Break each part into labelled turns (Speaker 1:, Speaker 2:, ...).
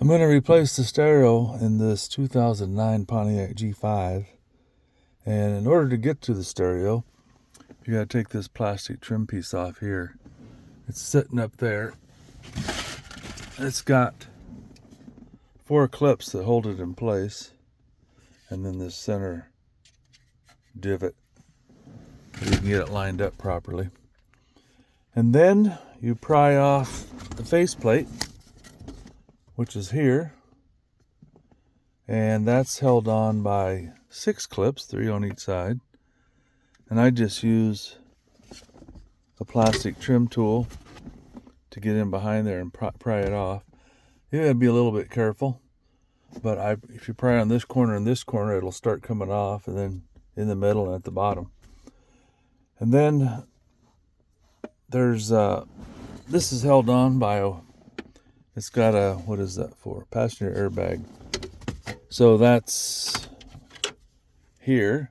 Speaker 1: I'm going to replace the stereo in this 2009 Pontiac G5. And in order to get to the stereo, you got to take this plastic trim piece off here. It's sitting up there. It's got 4 clips that hold it in place. And then this center divot, so you can get it lined up properly. And then you pry off the faceplate, which is here, and that's held on by 6 clips, 3 on each side. And I just use a plastic trim tool to get in behind there and pry it off. You gotta be a little bit careful, but if you pry on this corner and this corner, it'll start coming off, and then in the middle and at the bottom. And then there's this is held on by it's got a, what is that for? Passenger airbag. So that's here.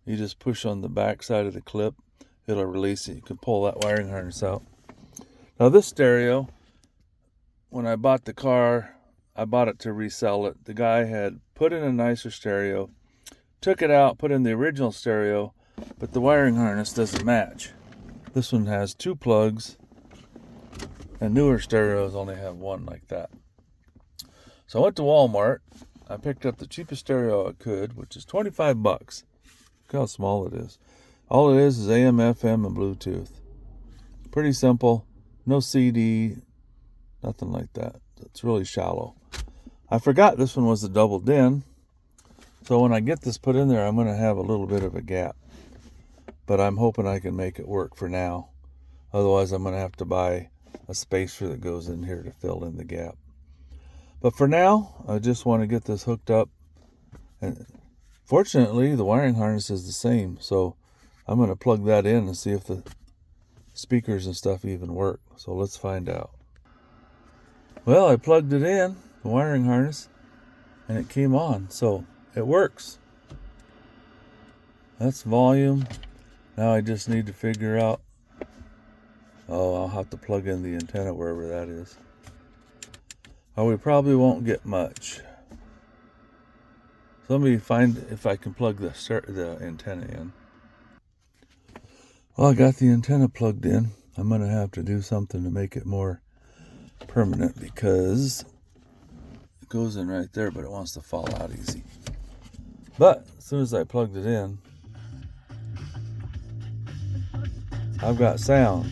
Speaker 1: You just push on the back side of the clip, it'll release it. You can pull that wiring harness out. Now this stereo, when I bought the car, I bought it to resell it. The guy had put in a nicer stereo, took it out, put in the original stereo, but the wiring harness doesn't match. This one has 2 plugs, and newer stereos only have 1 like that. So I went to Walmart. I picked up the cheapest stereo I could, which is 25 bucks. Look how small it is. All it is AM, FM, and Bluetooth. Pretty simple. No CD, nothing like that. It's really shallow. I forgot this one was a double din. So when I get this put in there, I'm going to have a little bit of a gap. But I'm hoping I can make it work for now. Otherwise, I'm going to have to buy a spacer that goes in here to fill in the gap. But for now, I just want to get this hooked up. And fortunately, the wiring harness is the same. So I'm going to plug that in and see if the speakers and stuff even work. So let's find out. Well, I plugged it in, the wiring harness, and it came on. So it works. That's volume. Now I just need to figure out, I'll have to plug in the antenna wherever that is. Oh, we probably won't get much. So let me find if I can plug the antenna in. Well, I got the antenna plugged in. I'm going to have to do something to make it more permanent because it goes in right there, but it wants to fall out easy. But as soon as I plugged it in, I've got sound.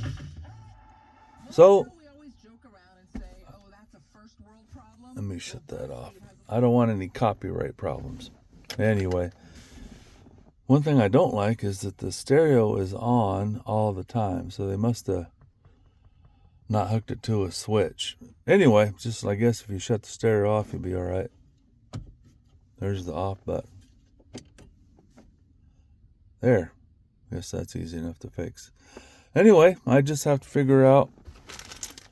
Speaker 1: So let me shut that off. I don't want any copyright problems. Anyway, one thing I don't like is that the stereo is on all the time. So they must have not hooked it to a switch. Anyway, just I guess if you shut the stereo off, you'll be all right. There's the off button. There. Guess that's easy enough to fix. Anyway, I just have to figure out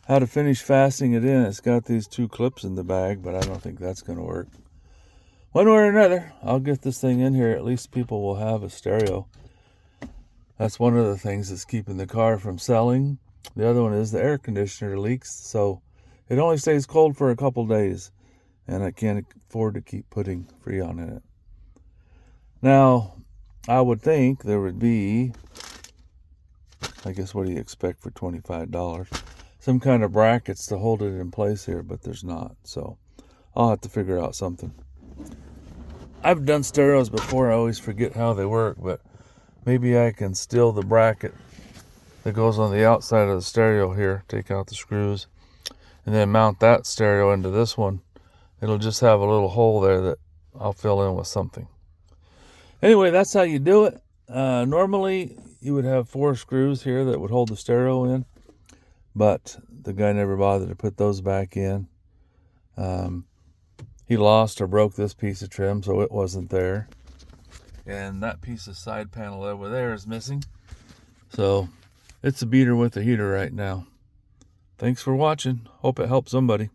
Speaker 1: how to finish fastening it in. It's got these 2 clips in the bag, but I don't think that's going to work. One way or another, I'll get this thing in here. At least people will have a stereo. That's one of the things that's keeping the car from selling. The other one is the air conditioner leaks, so it only stays cold for a couple days, and I can't afford to keep putting Freon in it. Now, I would think there would be, I guess, what do you expect for $25? Some kind of brackets to hold it in place here, but there's not. So I'll have to figure out something. I've done stereos before. I always forget how they work, but maybe I can steal the bracket that goes on the outside of the stereo here, take out the screws, and then mount that stereo into this one. It'll just have a little hole there that I'll fill in with something. Anyway, that's how you do it. Normally, you would have 4 screws here that would hold the stereo in, but the guy never bothered to put those back in. He lost or broke this piece of trim, so it wasn't there. And that piece of side panel over there is missing. So it's a beater with a heater right now. Thanks for watching. Hope it helped somebody.